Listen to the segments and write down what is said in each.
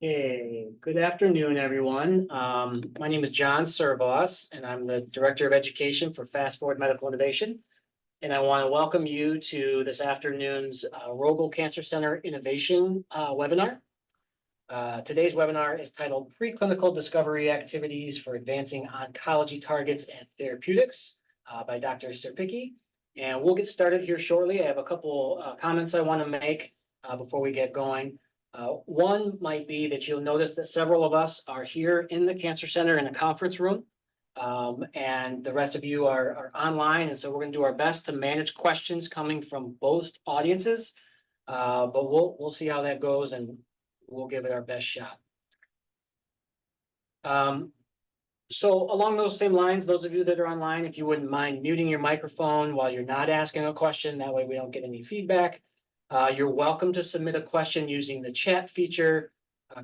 Hey, good afternoon, everyone. My name is John Cierpicki, and I'm the Director of Education for Fast Forward Medical Innovation. And I want to welcome you to this afternoon's Rogel Cancer Center Innovation webinar. Today's webinar is titled Preclinical Discovery Activities for Advancing Oncology Targets and Therapeutics by Dr. Cierpicki. And we'll get started here shortly. I have a couple comments I want to make before we get going. One might be that you'll notice that several of us are here in the Cancer Center in a conference room, and the rest of you are online. And so we're going to do our best to manage questions coming from both audiences, but we'll see how that goes, and we'll give it our best shot. So along those same lines, those of you that are online, if you wouldn't mind muting your microphone while you're not asking a question, that way we don't get any feedback. You're welcome to submit a question using the chat feature.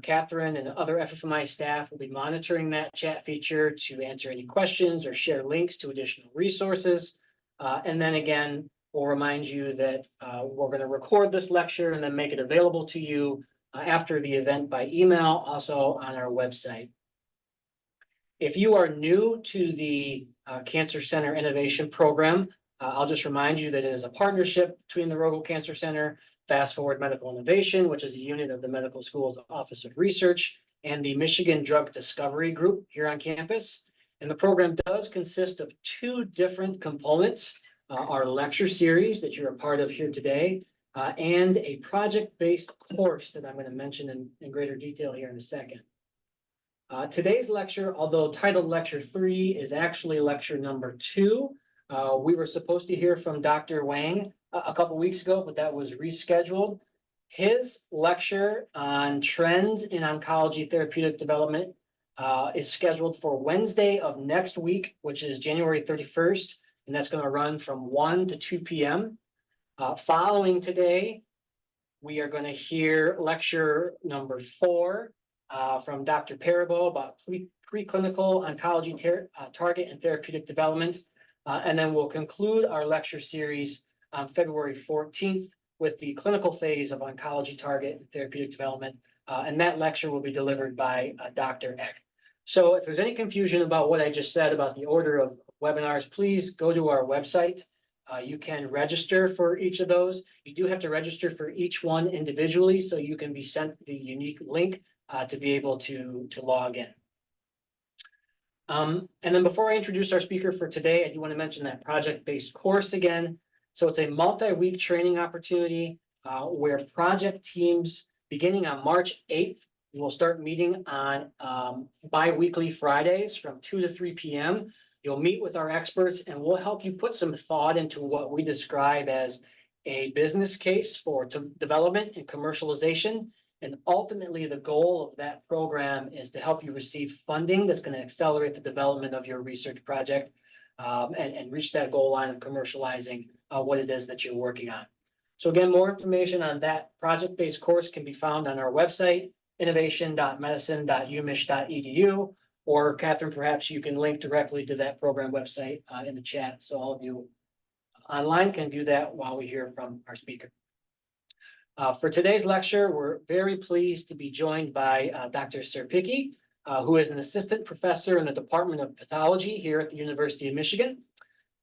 Catherine and other FFMI staff will be monitoring that chat feature to answer any questions or share links to additional resources. And then again, we'll remind you that we're going to record this lecture and then make it available to you after the event by email, also on our website. If you are new to the Cancer Center Innovation Program, I'll just remind you that it is a partnership between the Rogel Cancer Center, Fast Forward Medical Innovation, which is a unit of the Medical School's Office of Research, and the Michigan Drug Discovery Group here on campus. And the program does consist of two different components, our lecture series that you're a part of here today, and a project-based course that I'm going to mention in greater detail here in a second. Today's lecture, although titled Lecture 3, is actually lecture number 2. We were supposed to hear from Dr. Wang a couple weeks ago, but that was rescheduled. His lecture on trends in oncology therapeutic development is scheduled for Wednesday of next week, which is January 31st, and that's going to run from 1 to 2 p.m. Following today, we are going to hear lecture number 4 from Dr. Parabo about preclinical oncology target and therapeutic development. And then we'll conclude our lecture series on February 14th with the clinical phase of oncology target and therapeutic development. And that lecture will be delivered by Dr. Eck. So if there's any confusion about what I just said about the order of webinars, please go to our website. You can register for each of those. You do have to register for each one individually, so you can be sent the unique link to be able to log in. And then before I introduce our speaker for today, I do want to mention that project-based course again. So it's a multi-week training opportunity where project teams, beginning on March 8th, will start meeting on bi-weekly Fridays from 2 to 3 p.m. You'll meet with our experts, and we'll help you put some thought into what we describe as a business case for development and commercialization. And ultimately, the goal of that program is to help you receive funding that's going to accelerate the development of your research project and reach that goal line of commercializing what it is that you're working on. So again, more information on that project-based course can be found on our website, innovation.medicine.umich.edu, or Catherine, perhaps you can link directly to that program website in the chat, so all of you online can do that while we hear from our speaker. For today's lecture, we're very pleased to be joined by Dr. Cierpicki, who is an assistant professor in the Department of Pathology here at the University of Michigan.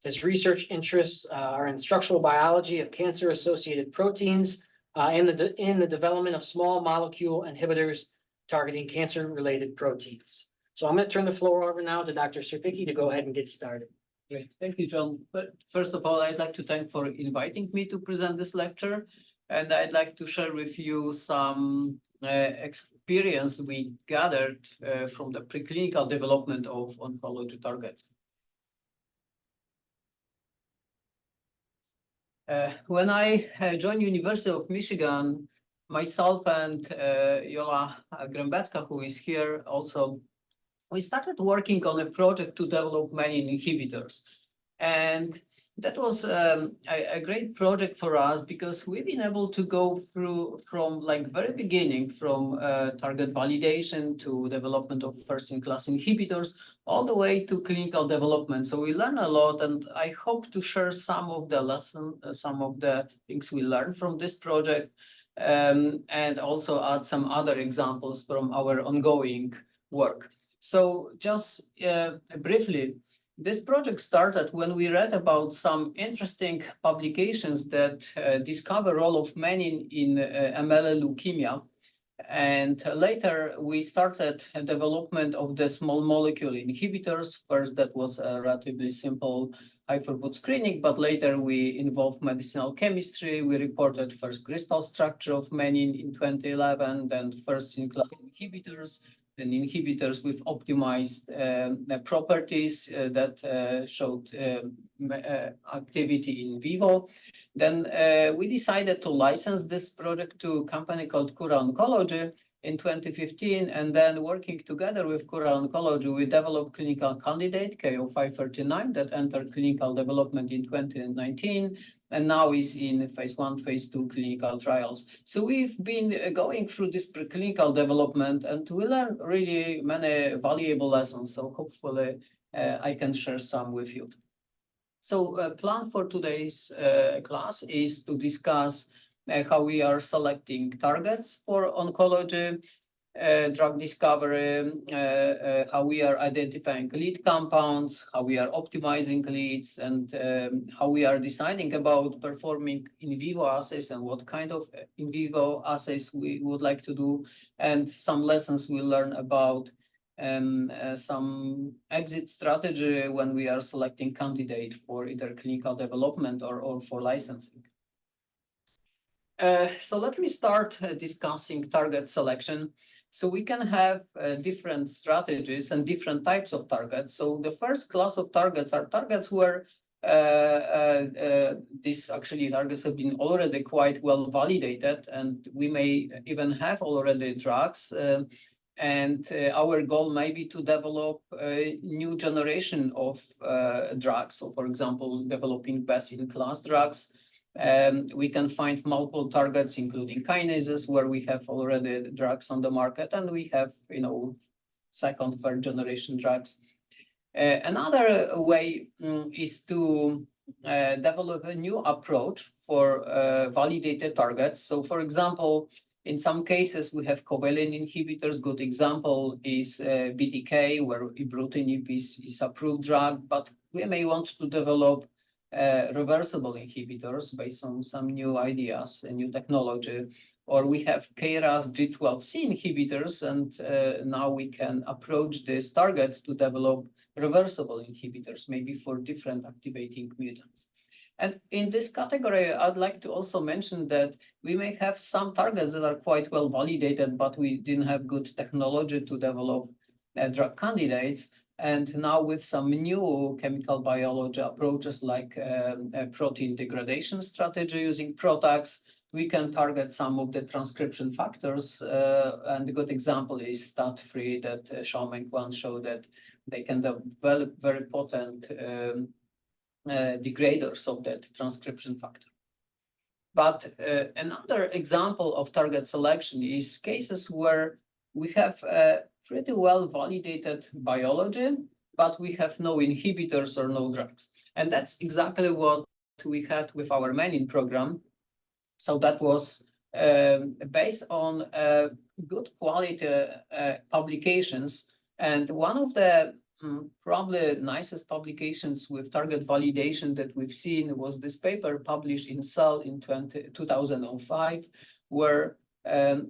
His research interests are in structural biology of cancer-associated proteins and in the development of small molecule inhibitors targeting cancer-related proteins. So I'm going to turn the floor over now to Dr. Cierpicki to go ahead and get started. Great. Thank you, John. But first of all, I'd like to thank for inviting me to present this lecture. And I'd like to share with you some experience we gathered from the preclinical development of oncology targets. When I joined University of Michigan, myself and Jola Grembetka, who is here also, we started working on a project to develop many inhibitors. And that was a great project for us because we've been able to go through from like very beginning, from target validation to development of first-in-class inhibitors, all the way to clinical development. So we learned a lot, and I hope to share some of the lessons, some of the things we learned from this project. and also add some other examples from our ongoing work. So just briefly, this project started when we read about some interesting publications that discover role of menin in MLL leukemia. And later we started a development of the small molecule inhibitors. First, that was a relatively simple high-throughput screening, but later we involved medicinal chemistry. We reported first crystal structure of menin in 2011, then first-in-class inhibitors, then inhibitors with optimized properties that showed activity in vivo. Then we decided to license this project to a company called Cura Oncology in 2015, and then working together with Cura Oncology, we developed clinical candidate KO-539 that entered clinical development in 2019, and now is in phase 1, phase 2 clinical trials. So we've been going through this preclinical development, and we learned really many valuable lessons. So hopefully I can share some with you. So plan for today's class is to discuss how we are selecting targets for oncology, drug discovery, how we are identifying lead compounds, how we are optimizing leads, and how we are deciding about performing in vivo assays and what kind of in vivo assays we would like to do, and some lessons we learn about some exit strategy when we are selecting candidate for either clinical development or for licensing. So let me start discussing target selection. So we can have different strategies and different types of targets. So the first class of targets are targets where these actually targets have been already quite well validated, and we may even have already drugs. And our goal may be to develop a new generation of drugs. So, for example, developing best-in-class drugs. We can find multiple targets, including kinases, where we have already drugs on the market, and we have, second, third generation drugs. Another way is to develop a new approach for validated targets. So, for example, in some cases, we have covalent inhibitors. Good example is BTK, where ibrutinib is approved drug, but we may want to develop reversible inhibitors based on some new ideas, a new technology. Or we have KRAS G12C inhibitors, and now we can approach this target to develop reversible inhibitors, maybe for different activating mutants. And in this category, I'd like to also mention that we may have some targets that are quite well validated, but we didn't have good technology to develop drug candidates. And now with some new chemical biology approaches like a protein degradation strategy using PROTACs, we can target some of the transcription factors. And a good example is STAT3 that Xiaomeng once showed that they can develop very potent degraders of that transcription factor. But another example of target selection is cases where we have pretty well validated biology, but we have no inhibitors or no drugs. And that's exactly what we had with our menin program. So that was based on good quality publications. And one of the probably nicest publications with target validation that we've seen was this paper published in Cell in 2005, where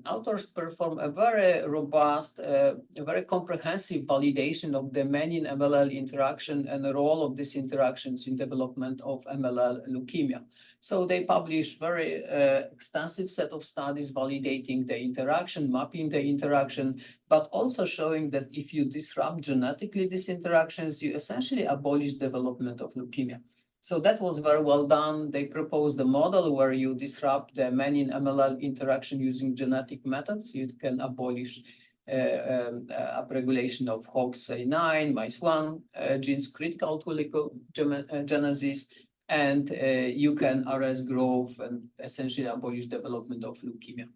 authors performed a very robust, a very comprehensive validation of the menin-MLL interaction and the role of these interactions in development of MLL leukemia. So they published very extensive set of studies validating the interaction, mapping the interaction, but also showing that if you disrupt genetically these interactions, you essentially abolish development of leukemia. So that was very well done. They proposed a model where you disrupt the menin-MLL interaction using genetic methods. You can abolish upregulation of HOXA9, MICE1 genes critical to leukogenesis, and you can arrest growth and essentially abolish development of leukemia.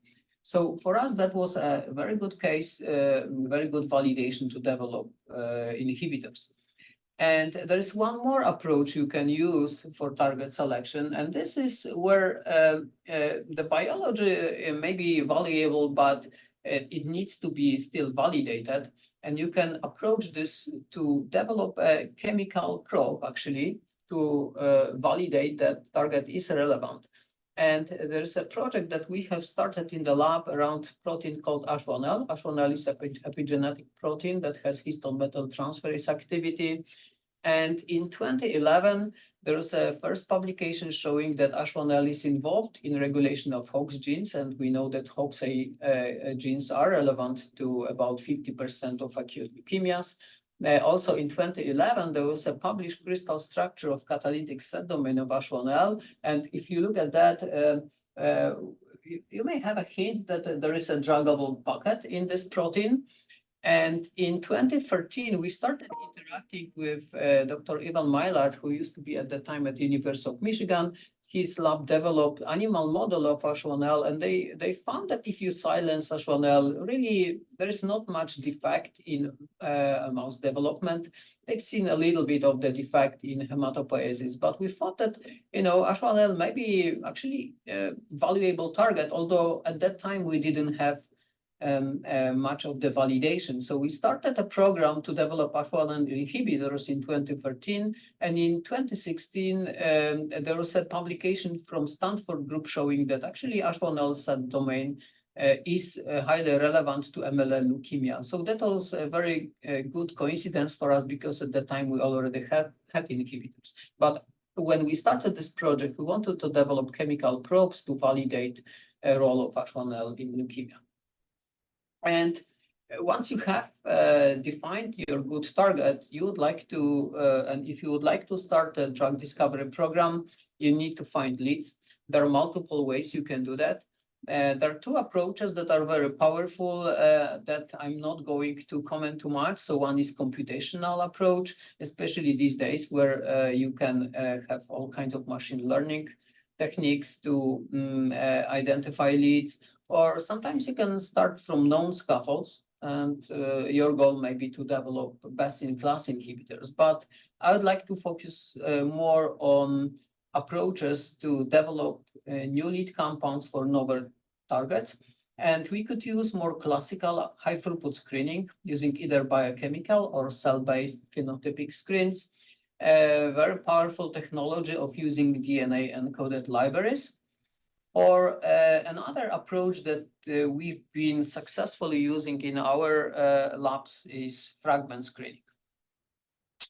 So for us, that was a very good case, very good validation to develop inhibitors. And there is one more approach you can use for target selection, and this is where the biology may be valuable, but it needs to be still validated. And you can approach this to develop a chemical probe, actually, to validate that target is relevant. And there's a project that we have started in the lab around protein called Ash1L. Ash1L is a epigenetic protein that has histone metal transferase activity. And in 2011, there was a first publication showing that Ash1L is involved in regulation of Hox genes. And we know that HOX-A genes are relevant to about 50% of acute leukemias. Also in 2011, there was a published crystal structure of catalytic set domain of Ash1L. And if you look at that, you may have a hint that there is a druggable pocket in this protein. And in 2013, we started interacting with Dr. Ivan Maillard, who used to be at the time at the University of Michigan. His lab developed animal model of Ash1L, and they found that if you silence Ash1L, really there is not much defect in mouse development. They've seen a little bit of the defect in hematopoiesis, but we thought that Ash1L may be actually a valuable target, although at that time we didn't have much of the validation. So we started a program to develop Ash1L inhibitors in 2013. And in 2016, there was a publication from Stanford group showing that actually Ash1L subdomain is highly relevant to MLL leukemia. So that was a very good coincidence for us, because at the time we already had inhibitors. But when we started this project, we wanted to develop chemical probes to validate a role of Ash1L in leukemia. And once you have defined your good target, you would like to, and if you would like to start a drug discovery program, you need to find leads. There are multiple ways you can do that. There are two approaches that are very powerful that I'm not going to comment too much. So one is computational approach, especially these days where you can have all kinds of machine learning techniques to identify leads. Or sometimes you can start from known scaffolds, and your goal may be to develop best-in-class inhibitors. But I would like to focus more on approaches to develop new lead compounds for novel targets. And we could use more classical high-throughput screening using either biochemical or cell-based phenotypic screens. A very powerful technology of using DNA-encoded libraries. Or another approach that we've been successfully using in our labs is fragment screening.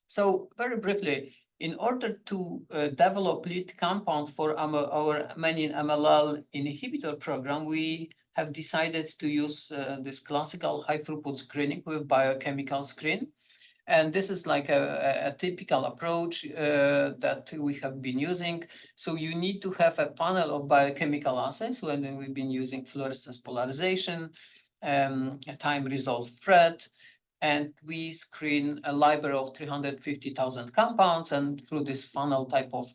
So very briefly, in order to develop lead compound for our menin MLL inhibitor program, we have decided to use this classical high throughput screening with biochemical screen. And this is like a typical approach that we have been using. So you need to have a panel of biochemical assays when we've been using fluorescence polarization, time resolved thread, and we screen a library of 350,000 compounds. And through this funnel type of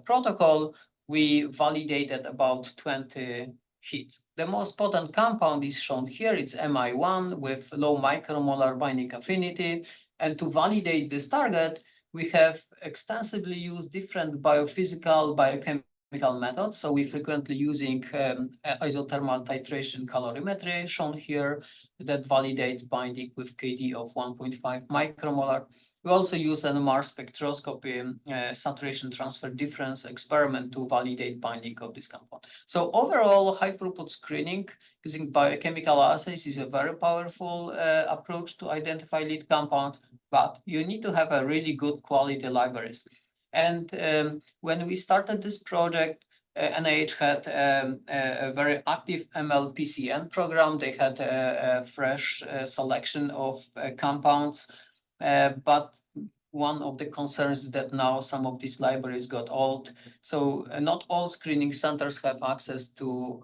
protocol, we validated about 20 hits. The most potent compound is shown here. It's MI1 with low micromolar binding affinity. And to validate this target, we have extensively used different biophysical, biochemical methods. So we frequently using isothermal titration calorimetry, shown here, that validates binding with KD of 1.5 micromolar. We also use NMR spectroscopy, saturation transfer difference experiment to validate binding of this compound. So overall, high throughput screening using biochemical assays is a very powerful approach to identify lead compound, but you need to have a really good quality libraries. And when we started this project, NIH had a very active MLPCN program. They had a fresh selection of compounds. But one of the concerns is that now some of these libraries got old. So not all screening centers have access to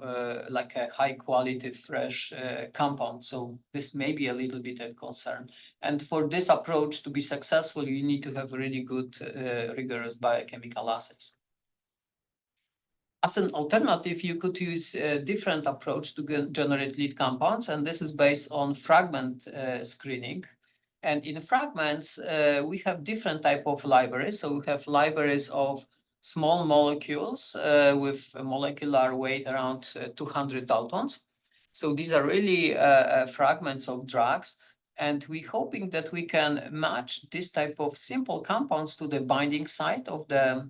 like a high quality, fresh compound. So this may be a little bit a concern. And for this approach to be successful, you need to have really good, rigorous biochemical assays. As an alternative, you could use a different approach to generate lead compounds. And this is based on fragment screening. And in fragments, we have different type of libraries. So we have libraries of small molecules with a molecular weight around 200 Daltons. So these are really fragments of drugs. And we're hoping that we can match this type of simple compounds to the binding site of the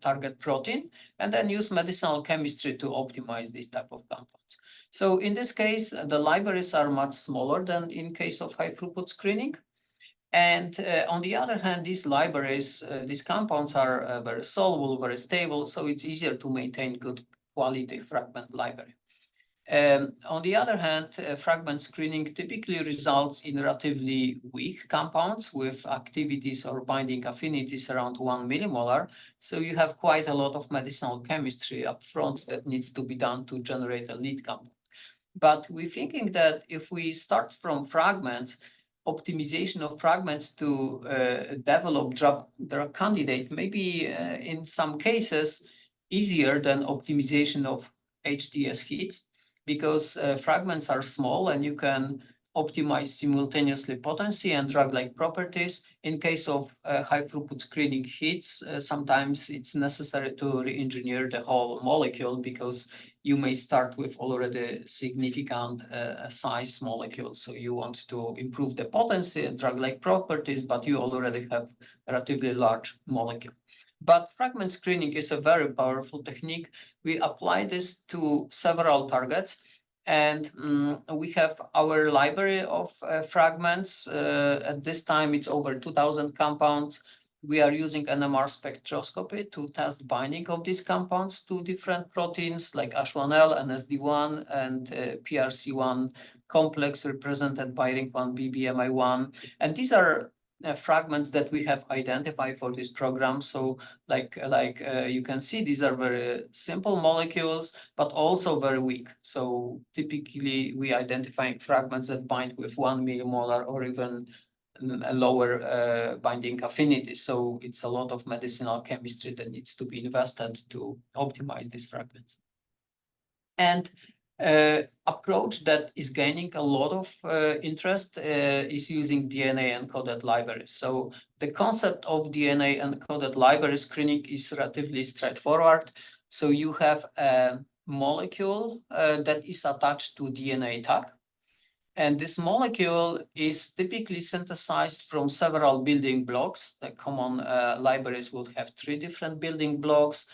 target protein, and then use medicinal chemistry to optimize this type of compounds. So in this case, the libraries are much smaller than in case of high throughput screening. And on the other hand, these libraries, these compounds are very soluble, very stable, so it's easier to maintain good quality fragment library. On the other hand, fragment screening typically results in relatively weak compounds with activities or binding affinities around 1 millimolar. So you have quite a lot of medicinal chemistry up front that needs to be done to generate a lead compound. But we're thinking that if we start from fragments, optimization of fragments to develop drug candidate may be in some cases easier than optimization of HDS hits, because fragments are small and you can optimize simultaneously potency and drug-like properties. In case of high throughput screening hits, sometimes it's necessary to re-engineer the whole molecule, because you may start with already significant size molecules. So you want to improve the potency and drug-like properties, but you already have a relatively large molecule. But fragment screening is a very powerful technique. We apply this to several targets, and we have our library of fragments. At this time, it's over 2,000 compounds. We are using NMR spectroscopy to test binding of these compounds to different proteins like H1L, NSD1, and PRC1 complex represented by ring1, BBMI1. And these are fragments that we have identified for this program. So like you can see, these are very simple molecules, but also very weak. So typically we identify fragments that bind with 1 millimolar or even a lower binding affinity. So it's a lot of medicinal chemistry that needs to be invested to optimize these fragments. And approach that is gaining a lot of interest is using DNA encoded libraries. So the concept of DNA encoded library screening is relatively straightforward. So you have a molecule that is attached to DNA tag. And this molecule is typically synthesized from several building blocks. The common libraries would have 3 different building blocks,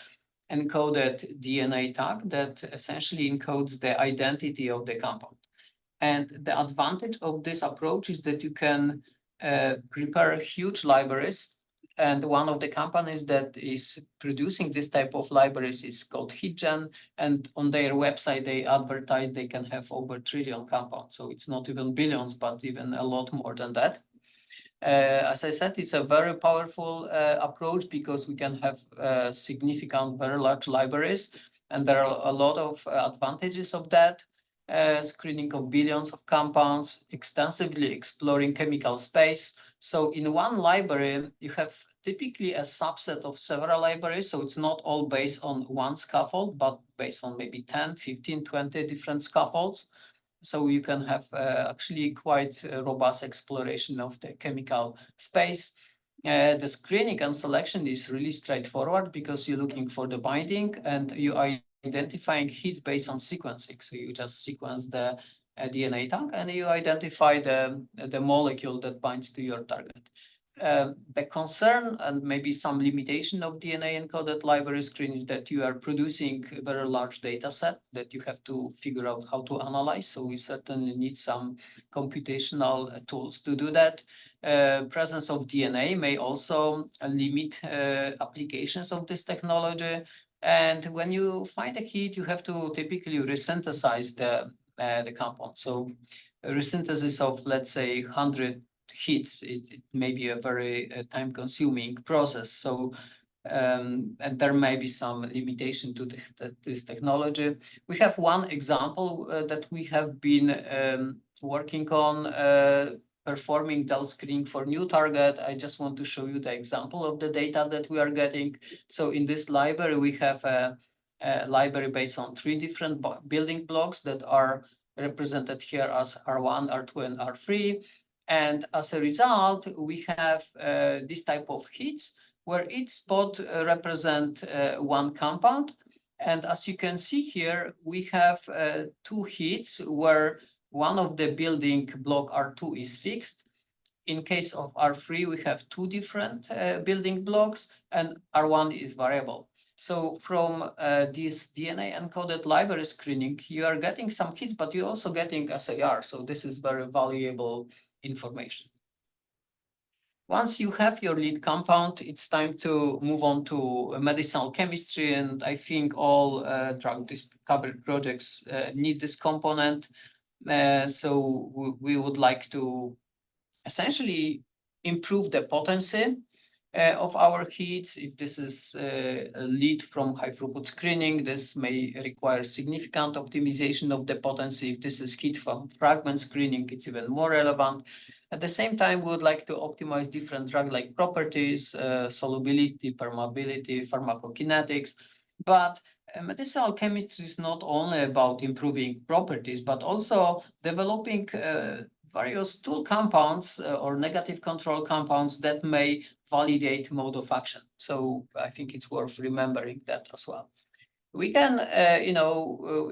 encoded DNA tag that essentially encodes the identity of the compound. And the advantage of this approach is that you can prepare huge libraries. And one of the companies that is producing this type of libraries is called HitGen. And on their website, they advertise they can have over 1 trillion compounds. So it's not even billions, but even a lot more than that. As I said, it's a very powerful approach, because we can have significant, very large libraries, and there are a lot of advantages of that. Screening of billions of compounds, extensively exploring chemical space. So in one library, you have typically a subset of several libraries. So it's not all based on one scaffold, but based on maybe 10, 15, 20 different scaffolds. So you can have actually quite robust exploration of the chemical space. The screening and selection is really straightforward, because you're looking for the binding and you are identifying hits based on sequencing. So you just sequence the DNA tag and you identify the molecule that binds to your target. The concern and maybe some limitation of DNA encoded library screen is that you are producing a very large data set that you have to figure out how to analyze. So we certainly need some computational tools to do that. Presence of DNA may also limit applications of this technology. And when you find a hit, you have to typically resynthesize the compound. So resynthesis of, let's say, 100 hits, it may be a very time-consuming process. So and there may be some limitation to this technology. We have one example that we have been working on, performing DEL screening for new target. I just want to show you the example of the data that we are getting. So in this library, we have a library based on 3 different building blocks that are represented here as R1, R2, and R3. And as a result, we have this type of hits where each spot represent one compound. And as you can see here, we have two hits where one of the building block R2 is fixed. In case of R3, we have two different building blocks, and R1 is variable. So from this DNA encoded library screening, you are getting some hits, but you're also getting SAR. So this is very valuable information. Once you have your lead compound, it's time to move on to medicinal chemistry. And I think all drug discovery projects need this component. So we would like to essentially improve the potency of our hits. If this is a lead from high throughput screening, this may require significant optimization of the potency. If this is hit from fragment screening, it's even more relevant. At the same time, we would like to optimize different drug-like properties, solubility, permeability, pharmacokinetics. But medicinal chemistry is not only about improving properties, but also developing various tool compounds or negative control compounds that may validate mode of action. So I think it's worth remembering that as well. We can,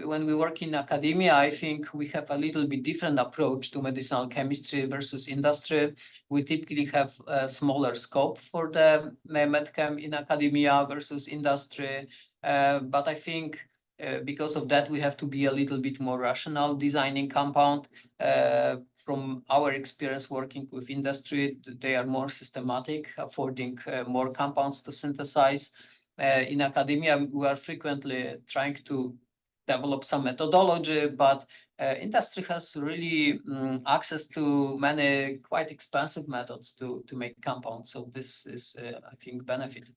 when we work in academia, I think we have a little bit different approach to medicinal chemistry versus industry. We typically have a smaller scope for the medchem in academia versus industry. But I think because of that, we have to be a little bit more rational designing compound. From our experience working with industry, they are more systematic, affording more compounds to synthesize. In academia, we are frequently trying to develop some methodology, but industry has really access to many quite expensive methods to make compounds. So this is, I think, benefit.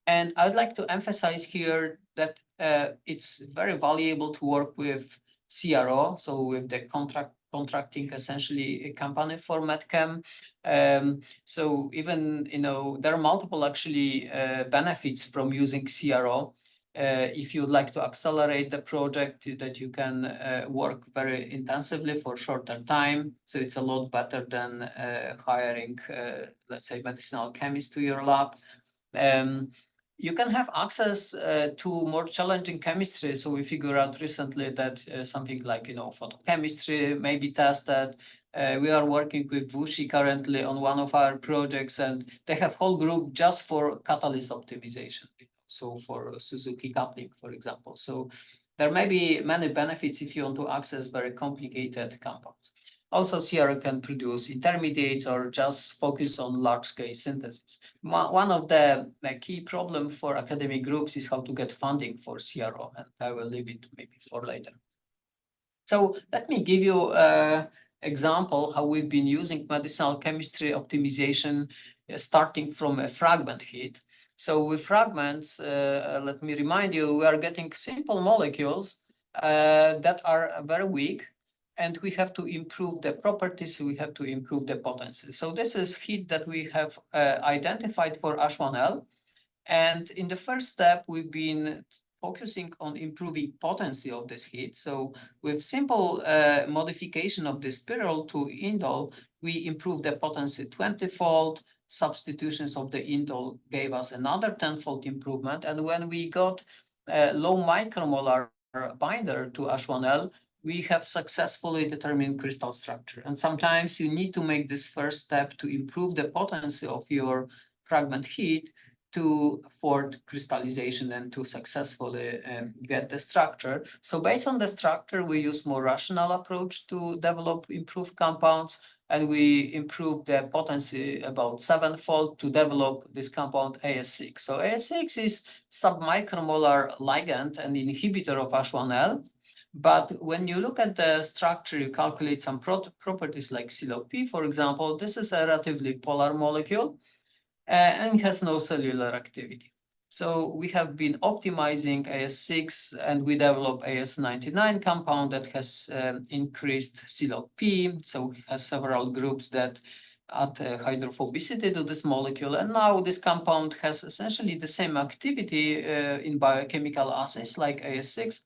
And I'd like to emphasize here that it's very valuable to work with CRO, so with the contracting essentially a company for medchem. So even, there are multiple actually benefits from using CRO. If you'd like to accelerate the project, that you can work very intensively for shorter time. So it's a lot better than hiring, let's say, medicinal chemist to your lab. You can have access to more challenging chemistry. So we figure out recently that something like, photochemistry may be tested. We are working with Wuxi currently on one of our projects, and they have whole group just for catalyst optimization. So for Suzuki coupling, for example. So there may be many benefits if you want to access very complicated compounds. Also, CRO can produce intermediates or just focus on large-scale synthesis. One of the key problems for academic groups is how to get funding for CRO, and I will leave it maybe for later. So let me give you an example how we've been using medicinal chemistry optimization starting from a fragment hit. So with fragments, let me remind you, we are getting simple molecules that are very weak, and we have to improve the properties, we have to improve the potency. So this is hit that we have identified for H1L. And in the first step, we've been focusing on improving potency of this hit. So with simple modification of the spiral to indole, we improved the potency 20-fold. Substitutions of the indole gave us another 10-fold improvement. And when we got a low micromolar binder to H1L, we have successfully determined crystal structure. And sometimes you need to make this first step to improve the potency of your fragment hit to afford crystallization and to successfully get the structure. So based on the structure, we use more rational approach to develop improved compounds, and we improve the potency about 7-fold to develop this compound AS6. So AS6 is submicromolar ligand and inhibitor of H1L. But when you look at the structure, you calculate some properties like CLOP, for example. This is a relatively polar molecule and has no cellular activity. So we have been optimizing AS6, and we developed AS99 compound that has increased CLOP. So it has several groups that add hydrophobicity to this molecule. And now this compound has essentially the same activity in biochemical assays like AS6,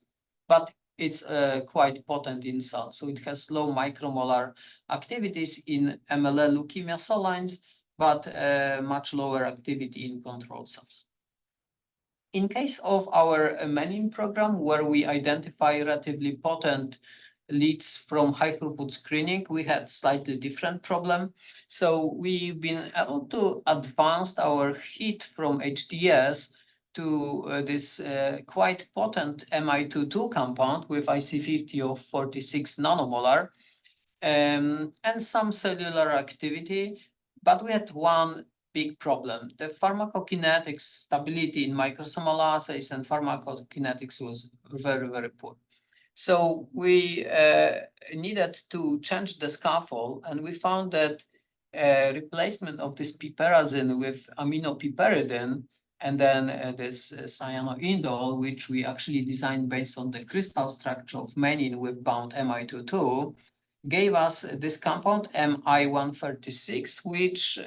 but it's quite potent in cells. So it has low micromolar activities in MLL leukemia cell lines, but much lower activity in control cells. In case of our menin program, where we identify relatively potent leads from high throughput screening, we had slightly different problem. So we've been able to advance our hit from HDS to this quite potent Mi22 compound with IC50 of 46 nanomolar and some cellular activity. But we had one big problem. The pharmacokinetics stability in microsomal assays and pharmacokinetics was very, very poor. So we needed to change the scaffold, and we found that replacement of this piperazine with aminopiperidine and then this cyanoindole, which we actually designed based on the crystal structure of menin with bound Mi22, gave us this compound Mi136, which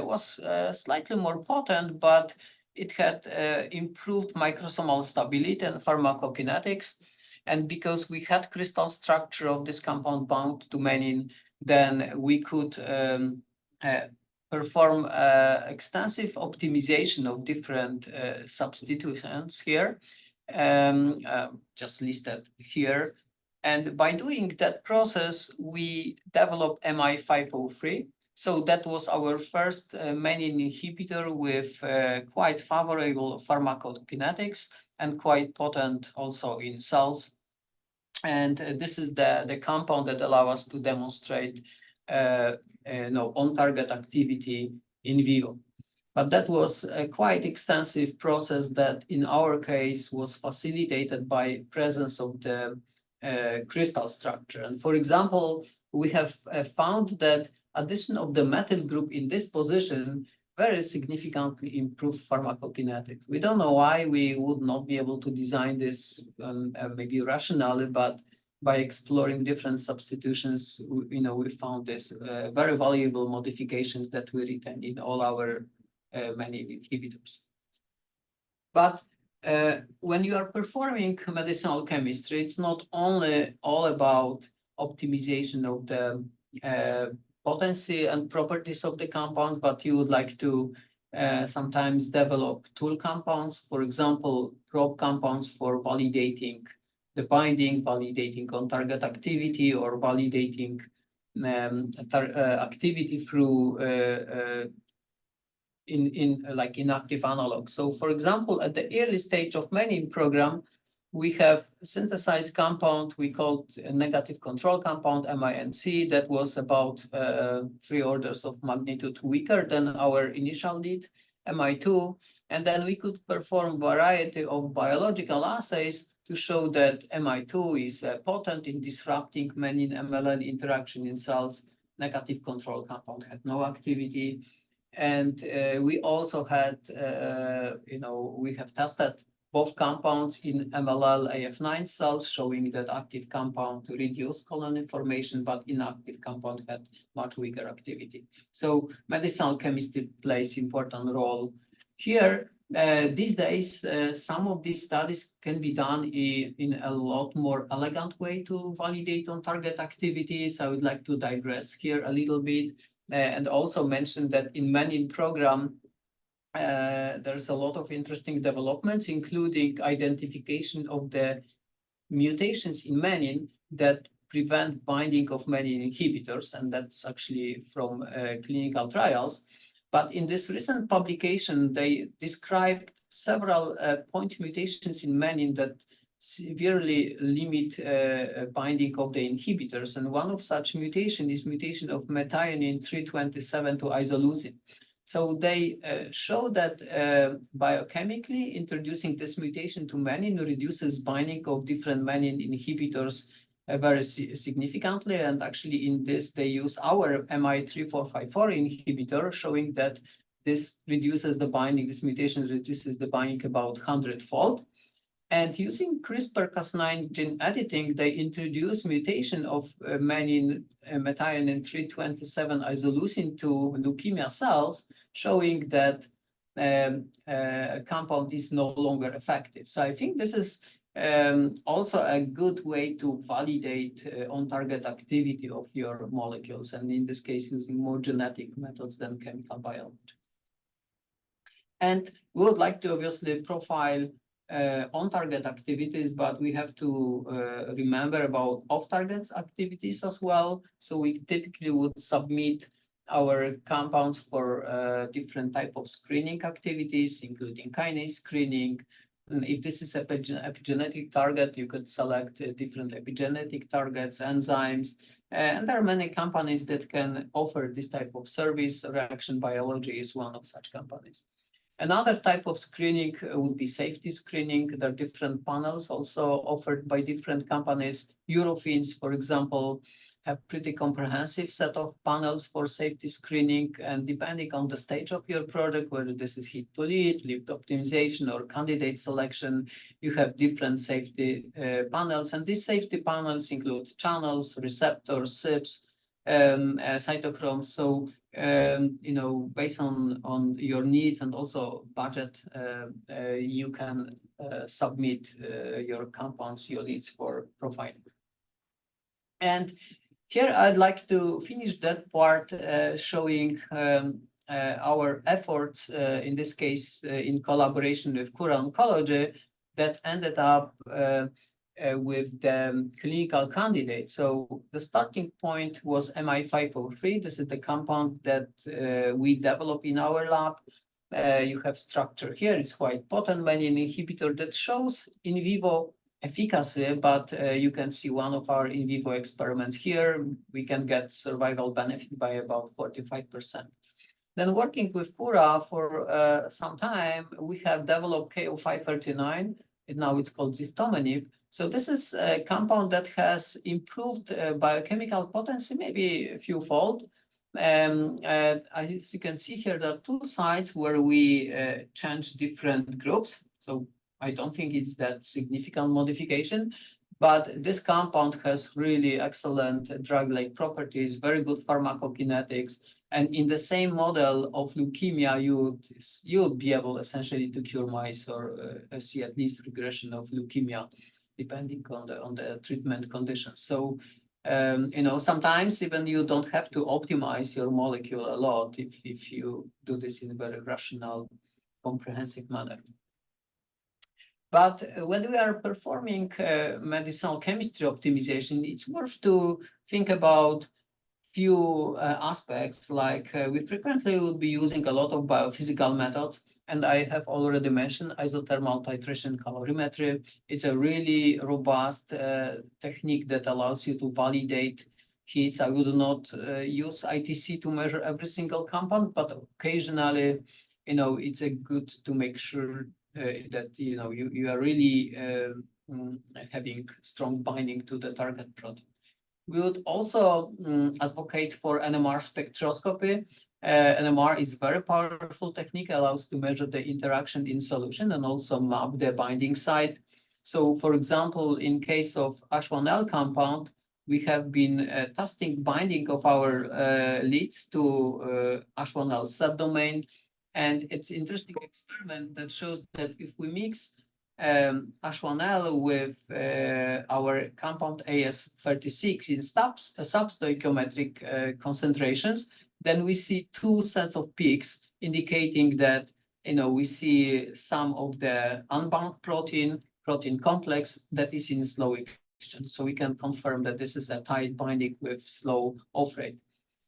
was slightly more potent, but it had improved microsomal stability and pharmacokinetics. And because we had crystal structure of this compound bound to menin, then we could perform extensive optimization of different substitutions here, just listed here. And by doing that process, we developed MI503. So that was our first menin inhibitor with quite favorable pharmacokinetics and quite potent also in cells. And this is the compound that allow us to demonstrate on-target activity in vivo. But that was a quite extensive process that in our case was facilitated by presence of the crystal structure. And for example, we have found that addition of the methyl group in this position very significantly improve pharmacokinetics. We don't know why we would not be able to design this maybe rationally, but by exploring different substitutions, we found this very valuable modifications that we retain in all our menin inhibitors. But when you are performing medicinal chemistry, it's not only all about optimization of the potency and properties of the compounds, but you would like to sometimes develop tool compounds, for example, probe compounds for validating the binding, validating on-target activity, or validating activity through like inactive analogs. So for example, at the early stage of menin program, we have synthesized compound we called a negative control compound, MINC, that was about 3 orders of magnitude weaker than our initial lead, Mi2. And then we could perform variety of biological assays to show that Mi2 is potent in disrupting menin MLL interaction in cells. Negative control compound had no activity. And we also had, we have tested both compounds in MLL AF9 cells, showing that active compound reduced colony formation, but inactive compound had much weaker activity. So medicinal chemistry plays important role here. These days, some of these studies can be done in a lot more elegant way to validate on target activities. I would like to digress here a little bit and also mention that in menin program, there's a lot of interesting developments, including identification of the mutations in menin that prevent binding of menin inhibitors, and that's actually from clinical trials. But in this recent publication, they described several point mutations in menin that severely limit binding of the inhibitors. And one of such mutation is mutation of methionine 327 to isoleucine. So they show that biochemically introducing this mutation to menin reduces binding of different menin inhibitors very significantly. And actually in this, they use our MI3454 inhibitor, showing that this reduces the binding, this mutation reduces the binding about 100-fold. And using CRISPR-Cas9 gene editing, they introduce mutation of menin methionine 327 isoleucine to leukemia cells, showing that compound is no longer effective. So I think this is Also a good way to validate on-target activity of your molecules, and in this case, using more genetic methods than chemical biology. And we would like to obviously profile on-target activities, but we have to remember about off-target activities as well. So we typically would submit our compounds for different type of screening activities, including kinase screening. And if this is a epigenetic target, you could select different epigenetic targets, enzymes, and there are many companies that can offer this type of service. Reaction biology is one of such companies. Another type of screening would be safety screening. There are different panels also offered by different companies. Eurofins, for example, have pretty comprehensive set of panels for safety screening, and depending on the stage of your project, whether this is hit to lead, lead optimization, or candidate selection, you have different safety panels, and these safety panels include channels, receptors, CYPs, cytochromes. So based on your needs and also budget, you can submit your compounds, your leads for profiling. And here I'd like to finish that part showing our efforts, in this case, in collaboration with Cura Oncology, that ended up with the clinical candidate. So the starting point was MI503. This is the compound that we developed in our lab. You have structure here. It's quite potent menin inhibitor that shows in vivo efficacy, but you can see one of our in vivo experiments here. We can get survival benefit by about 45%. Then working with Cura for some time, we have developed KO539, and now it's called ziftomenib. So this is a compound that has improved biochemical potency, maybe a few fold. As you can see here, there are two sites where we change different groups. So I don't think it's that significant modification, but this compound has really excellent drug-like properties, very good pharmacokinetics. And in the same model of leukemia, you would be able essentially to cure mice or see at least regression of leukemia, depending on the treatment conditions. So, sometimes even you don't have to optimize your molecule a lot if you do this in a very rational, comprehensive manner. But when we are performing medicinal chemistry optimization, it's worth to think about few aspects, like we frequently will be using a lot of biophysical methods, and I have already mentioned isothermal titration calorimetry. It's a really robust technique that allows you to validate heats. I would not use ITC to measure every single compound, but occasionally, it's a good to make sure that you are really having strong binding to the target protein. We would also advocate for NMR spectroscopy. NMR is a very powerful technique, allows to measure the interaction in solution and also map the binding site. So, for example, in case of H1L compound, we have been testing binding of our leads to H1L subdomain. And it's an interesting experiment that shows that if we mix H1L with our compound AS36 in substoichiometric concentrations, then we see two sets of peaks indicating that we see some of the unbound protein complex that is in slow exchange. So we can confirm that this is a tight binding with slow off rate.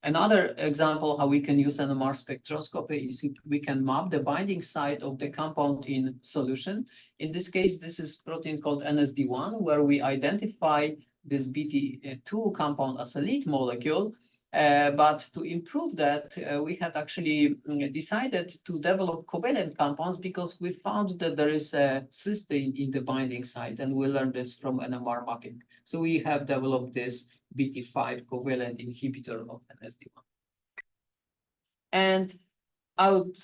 Another example how we can use NMR spectroscopy is we can map the binding site of the compound in solution. In this case, this is protein called NSD1, where we identify this BT2 compound as a lead molecule. But to improve that, we had actually decided to develop covalent compounds because we found that there is a cysteine in the binding site, and we learned this from NMR mapping. So we have developed this BT5 covalent inhibitor of NSD1. And I would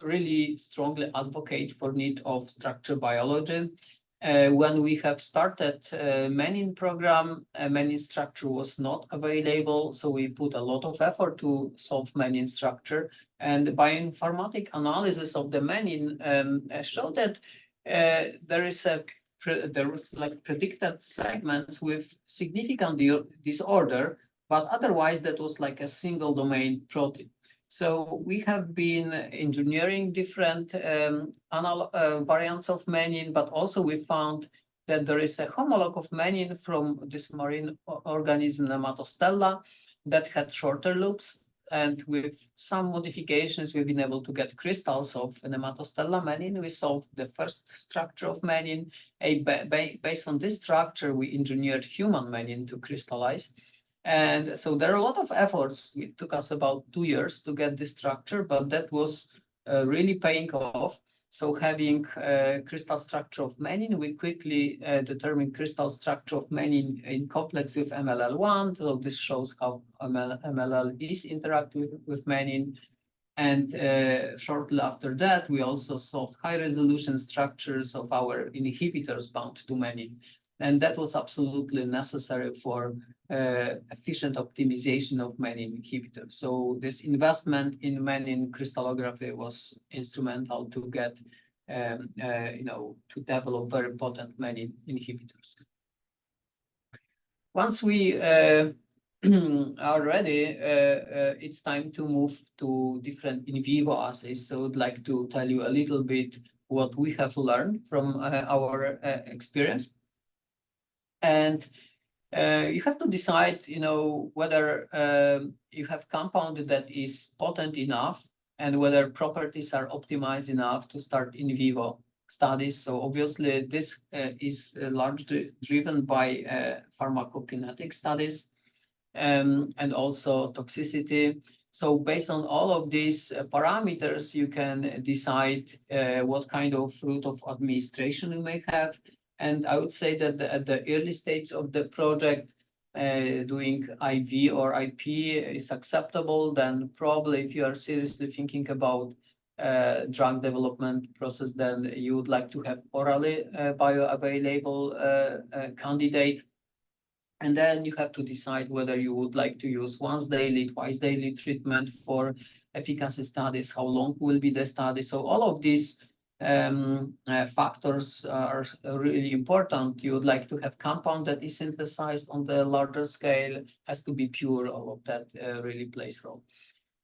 really strongly advocate for need of structure biology. When we have started menin program, menin structure was not available, so we put a lot of effort to solve menin structure. And bioinformatic analysis of the menin showed that there was like predicted segments with significant disorder, but otherwise that was like a single domain protein. So we have been engineering different variants of menin, but also we found that there is a homolog of menin from this marine organism Nematostella that had shorter loops. And with some modifications, we've been able to get crystals of Nematostella menin. We solved the first structure of menin. Based on this structure, we engineered human menin to crystallize. And so there are a lot of efforts. It took us about 2 years to get this structure, but that was really paying off. So having crystal structure of menin, we quickly determined crystal structure of menin in complex with MLL1. So this shows how MLL is interacting with menin. And shortly after that, we also solved high resolution structures of our inhibitors bound to menin. And that was absolutely necessary for efficient optimization of menin inhibitors. So this investment in menin crystallography was instrumental to get, to develop very potent menin inhibitors. Once we are ready, it's time to move to different in vivo assays. So I'd like to tell you a little bit what we have learned from our experience. And you have to decide, whether you have compound that is potent enough and whether properties are optimized enough to start in vivo studies. So obviously this is largely driven by pharmacokinetic studies and also toxicity. So based on all of these parameters, you can decide what kind of route of administration you may have. And I would say that at the early stage of the project, doing IV or IP is acceptable. Then probably if you are seriously thinking about drug development process, then you would like to have orally bioavailable candidate. And then you have to decide whether you would like to use once daily, twice daily treatment for efficacy studies, how long will be the study. So all of these factors are really important. You would like to have compound that is synthesized on the larger scale, has to be pure, all of that really plays a role.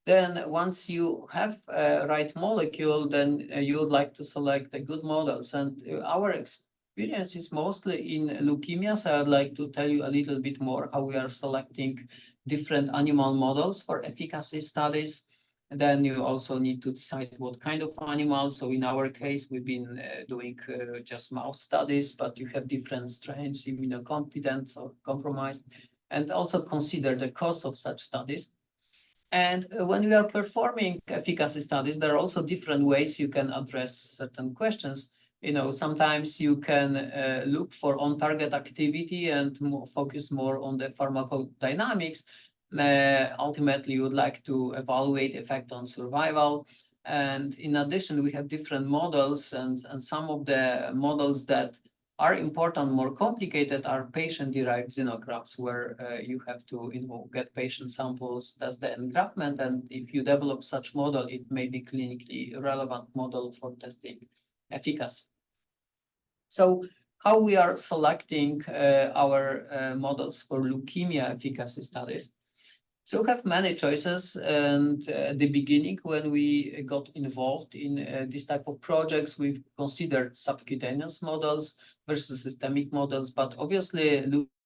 Then once you have a right molecule, then you would like to select the good models. And our experience is mostly in leukemia. So I'd like to tell you a little bit more how we are selecting different animal models for efficacy studies. And then you also need to decide what kind of animals. So in our case, we've been doing just mouse studies, but you have different strains, immunocompetent or compromised, and also consider the cost of such studies. And when we are performing efficacy studies, there are also different ways you can address certain questions. Sometimes you can look for on-target activity and focus more on the pharmacodynamics. Ultimately, you would like to evaluate effect on survival. And in addition, we have different models, and some of the models that are important, more complicated, are patient-derived xenografts, where you have to get patient samples, that's the engraftment, and if you develop such model, it may be clinically relevant model for testing efficacy. So how we are selecting our models for leukemia efficacy studies? So we have many choices, and at the beginning, when we got involved in this type of projects, we considered subcutaneous models versus systemic models, but obviously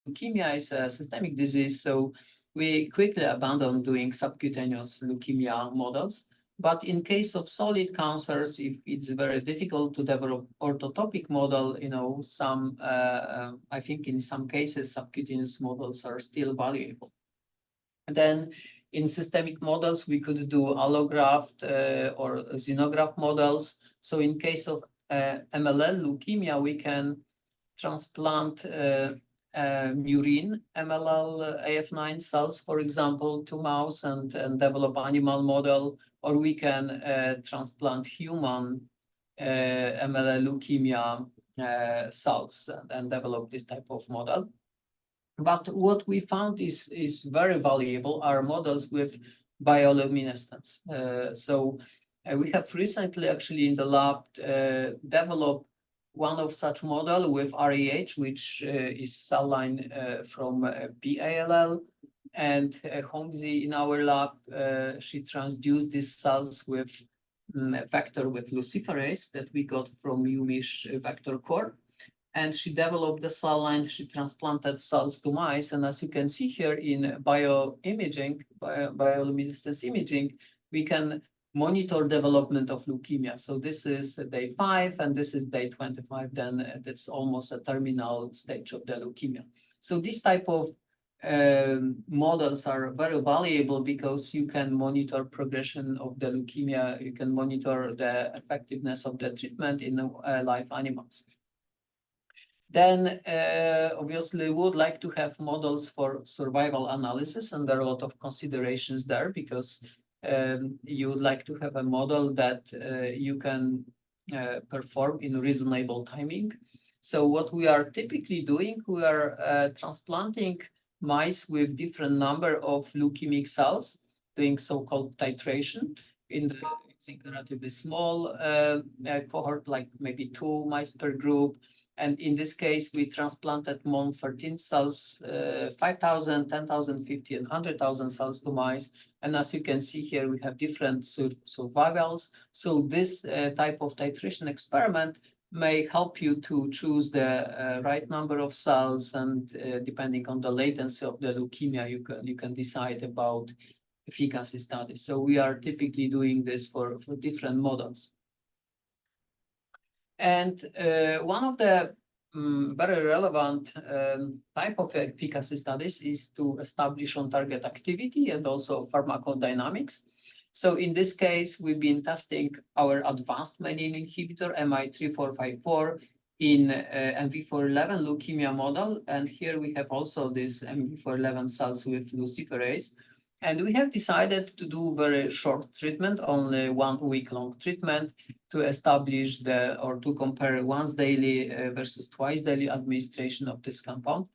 leukemia is a systemic disease, so we quickly abandoned doing subcutaneous leukemia models. But in case of solid cancers, if it's very difficult to develop orthotopic model, I think in some cases, subcutaneous models are still valuable. And then in systemic models, we could do allograft or xenograft models. So in case of MLL leukemia, we can transplant murine MLL AF9 cells, for example, to mouse and develop animal model, or we can transplant human MLL leukemia cells and develop this type of model. But what we found is very valuable are models with bioluminescence. So we have recently actually in the lab developed one of such model with REH, which is cell line from BALL. And Hongzi in our lab, she transduced these cells with a vector with luciferase that we got from UMISH vector core. And she developed the cell line, she transplanted cells to mice. And as you can see here in bioimaging, bioluminescence imaging, we can monitor development of leukemia. So this is day 5 and this is day 25, then that's almost a terminal stage of the leukemia. So this type of models are very valuable because you can monitor progression of the leukemia, you can monitor the effectiveness of the treatment in live animals. Then obviously we would like to have models for survival analysis, and there are a lot of considerations there because you would like to have a model that you can perform in reasonable timing. So what we are typically doing, we are transplanting mice with different number of leukemic cells, doing so-called titration in the relatively small cohort, like maybe 2 mice per group. And in this case, we transplanted MON13 cells, 5,000, 10,000, 50, and 100,000 cells to mice. And as you can see here, we have different survivals. So this type of titration experiment may help you to choose the right number of cells, and depending on the latency of the leukemia, you can decide about efficacy studies. So we are typically doing this for different models. And one of the very relevant type of efficacy studies is to establish on-target activity and also pharmacodynamics. So in this case, we've been testing our advanced menin inhibitor MI3454 in MV411 leukemia model. And here we have also this MV411 cells with luciferase. And we have decided to do very short treatment, only 1 week long treatment, to establish or to compare once daily versus twice daily administration of this compound.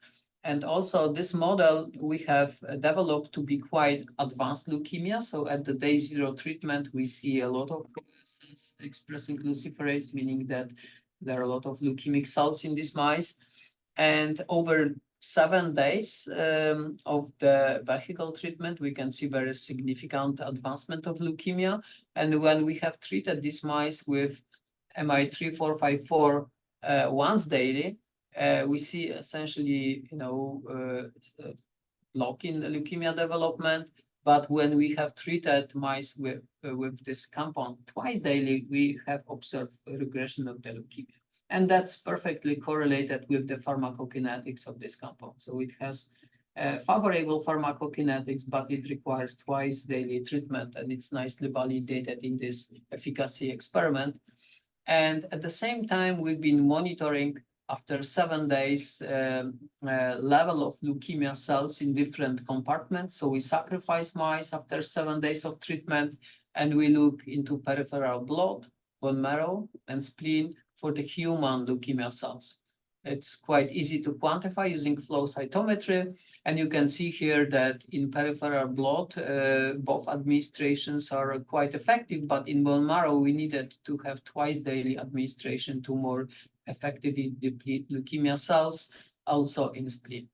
And also this model we have developed to be quite advanced leukemia. So at the day 0 treatment, we see a lot of cells expressing luciferase, meaning that there are a lot of leukemic cells in these mice. And over 7 days of the vehicle treatment, we can see very significant advancement of leukemia. And when we have treated these mice with MI3454 once daily, we see essentially, block in leukemia development. But when we have treated mice with this compound twice daily, we have observed a regression of the leukemia. And that's perfectly correlated with the pharmacokinetics of this compound. So it has favorable pharmacokinetics, but it requires twice daily treatment, and it's nicely validated in this efficacy experiment. And at the same time, we've been monitoring after 7 days level of leukemia cells in different compartments. So we sacrifice mice after 7 days of treatment, and we look into peripheral blood, bone marrow, and spleen for the human leukemia cells. It's quite easy to quantify using flow cytometry. And you can see here that in peripheral blood, both administrations are quite effective, but in bone marrow, we needed to have twice daily administration to more effectively deplete leukemia cells, also in spleen.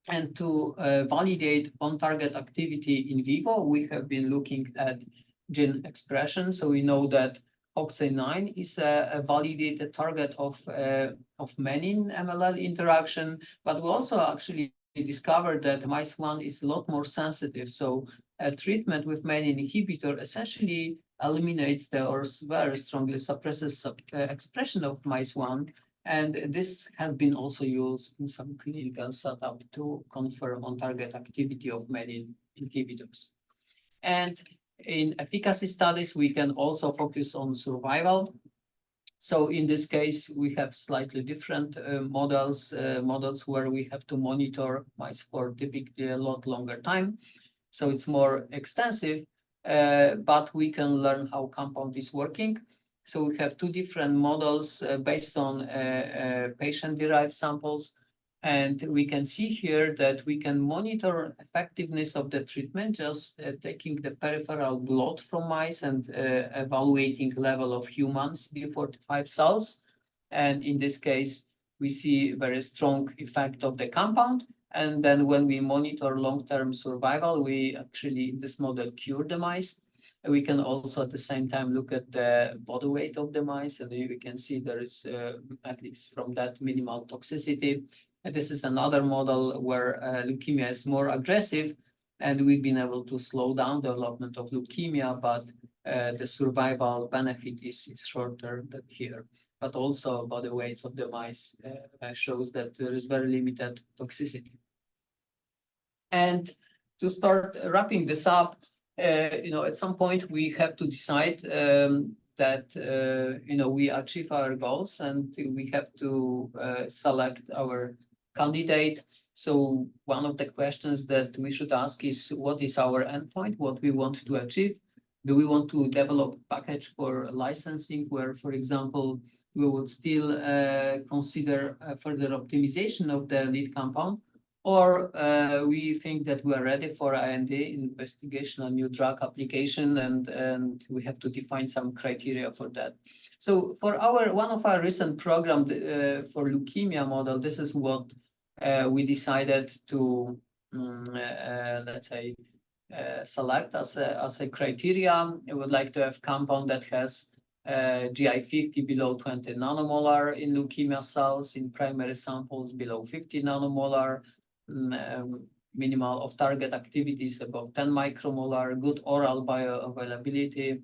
And to validate on-target activity in vivo, we have been looking at gene expression. So we know that OXA9 is a validated target of menin MLL interaction, but we also actually discovered that MICE1 is a lot more sensitive. So a treatment with menin inhibitor essentially eliminates or very strongly suppresses expression of MICE1. And this has been also used in some clinical setup to confirm on-target activity of menin inhibitors. And in efficacy studies, we can also focus on survival. So in this case, we have slightly different models where we have to monitor mice for typically a lot longer time. So it's more extensive, but we can learn how compound is working. So we have 2 different models based on patient-derived samples. And we can see here that we can monitor effectiveness of the treatment, just taking the peripheral blood from mice and evaluating level of human CD45 cells. And in this case, we see very strong effect of the compound. And then when we monitor long-term survival, we actually, in this model, cure the mice. We can also at the same time look at the body weight of the mice, and we can see there is, at least from that, minimal toxicity. And this is another model where leukemia is more aggressive, and we've been able to slow down development of leukemia, but the survival benefit is shorter than here. But also body weights of the mice shows that there is very limited toxicity. And to start wrapping this up, at some point we have to decide that we achieve our goals, and we have to select our candidate. So one of the questions that we should ask is, what is our endpoint? What we want to achieve? Do we want to develop a package for licensing where, for example, we would still consider further optimization of the lead compound? Or we think that we are ready for IND, investigational new drug application, and we have to define some criteria for that. So for one of our recent program for leukemia model, this is what we decided to, let's say, select as a criteria. We would like to have compound that has GI50 below 20 nanomolar in leukemia cells, in primary samples below 50 nanomolar, minimal off-target activities above 10 micromolar, good oral bioavailability,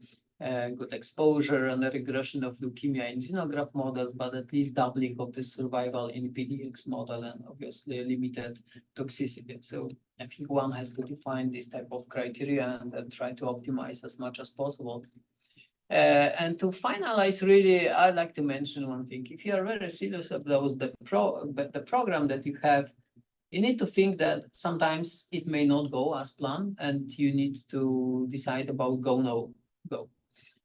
good exposure, and a regression of leukemia in xenograft models, but at least doubling of the survival in PDX model, and obviously limited toxicity. So I think one has to define this type of criteria and try to optimize as much as possible. And to finalize, really, I'd like to mention one thing. If you are very serious about the program that you have, you need to think that sometimes it may not go as planned, and you need to decide about go, no go.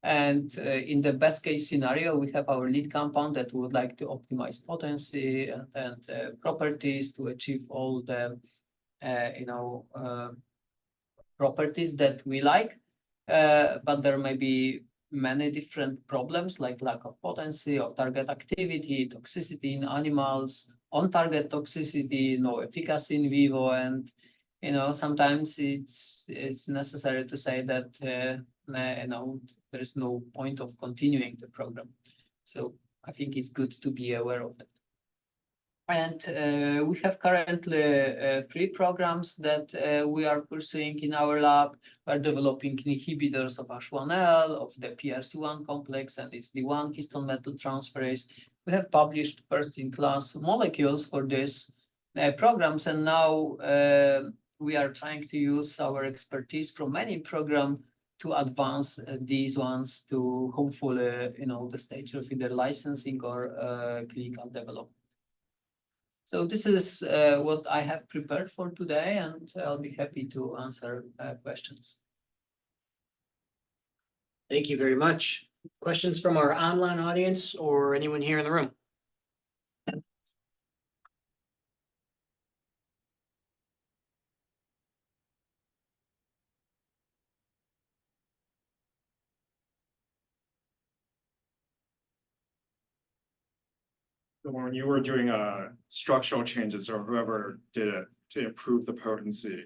And in the best case scenario, we have our lead compound that we would like to optimize potency and properties to achieve all the properties that we like. But there may be many different problems like lack of potency, of target activity, toxicity in animals, on-target toxicity, no efficacy in vivo, and sometimes it's necessary to say that there is no point of continuing the program. So I think it's good to be aware of that. And we have currently 3 programs that we are pursuing in our lab. We are developing inhibitors of H1L, of the PRC1 complex, and it's the one histone metal transferase. We have published first-in-class molecules for these programs, and now we are trying to use our expertise from many programs to advance these ones to hopefully, the stage of either licensing or clinical development. So this is what I have prepared for today, and I'll be happy to answer questions. Thank you very much. Questions from our online audience or anyone here in the room? When you were doing structural changes, or whoever did it, to improve the potency,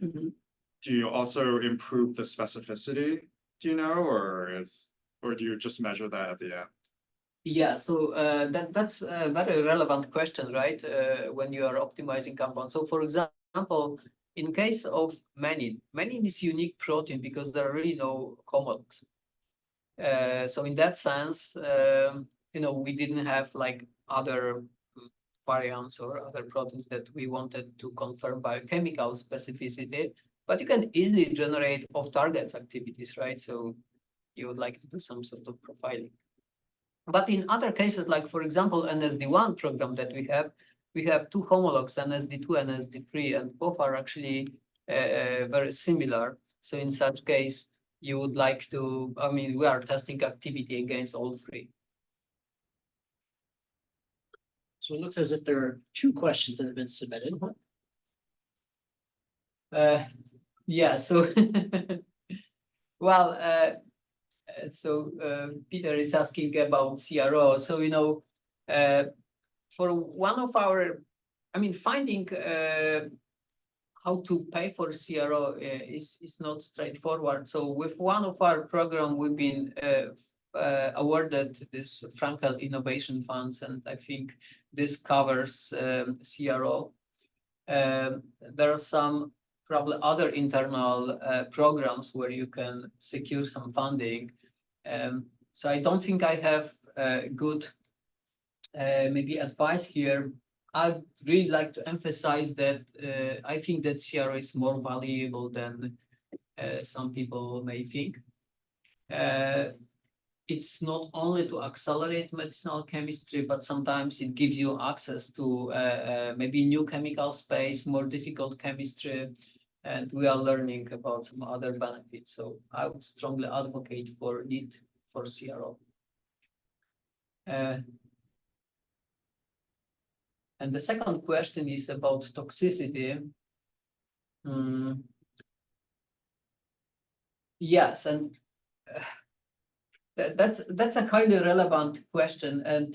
do you also improve the specificity? Do you know, or do you just measure that at the end? Yeah, so that's a very relevant question, right? When you are optimizing compounds. So for example, in case of menin is unique protein because there are really no homologs. So in that sense, we didn't have like other variants or other proteins that we wanted to confirm biochemical specificity, but you can easily generate off-target activities, right? So you would like to do some sort of profiling. But in other cases, like for example, NSD1 program that we have 2 homologs, NSD2 and NSD3, and both are actually very similar. So in such case, you would like to, we are testing activity against all 3. So it looks as if there are 2 questions that have been submitted. Yeah, so well, so Peter is asking about CRO. So For one of our, finding how to pay for CRO is not straightforward. So with one of our program, we've been awarded this Frankel Innovation Funds, and I think this covers CRO. There are some probably other internal programs where you can secure some funding. So I don't think I have good maybe advice here. I'd really like to emphasize that I think that CRO is more valuable than some people may think. It's not only to accelerate medicinal chemistry, but sometimes it gives you access to maybe new chemical space, more difficult chemistry, and we are learning about some other benefits. So I would strongly advocate for need for CRO. And the second question is about toxicity. Yes, and that's a highly relevant question, and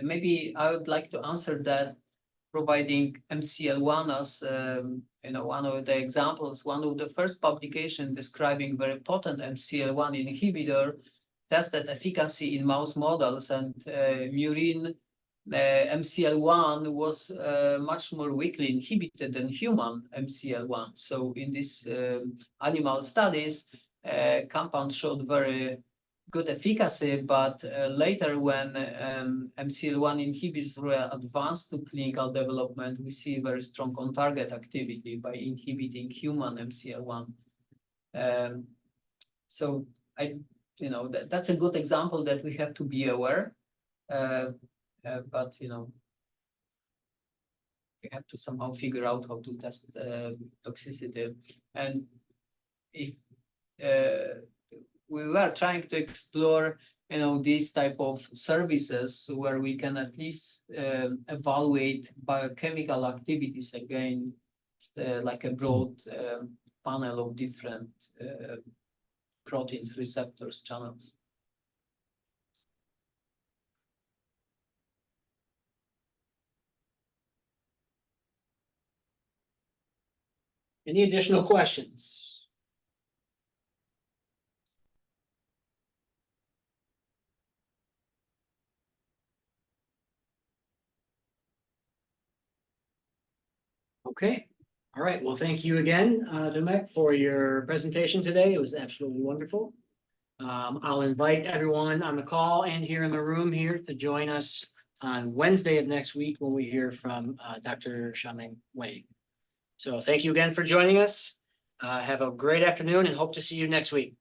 maybe I would like to answer that providing MCL1 as one of the examples. One of the first publication describing very potent MCL1 inhibitor tested efficacy in mouse models, and murine MCL1 was much more weakly inhibited than human MCL1. So in these animal studies, compound showed very good efficacy, but later when MCL1 inhibitors were advanced to clinical development, we see very strong on-target activity by inhibiting human MCL1. So that's a good example that we have to be aware. But we have to somehow figure out how to test toxicity. And if we were trying to explore these type of services where we can at least evaluate biochemical activities again, like a broad panel of different proteins, receptors, channels. Any additional questions? Okay, all right. Well, thank you again, Tomasz, for your presentation today. It was absolutely wonderful. I'll invite everyone on the call and here in the room here to join us on Wednesday of next week when we hear from Dr. Xiaoming Wei. So thank you again for joining us. Have a great afternoon and hope to see you next week.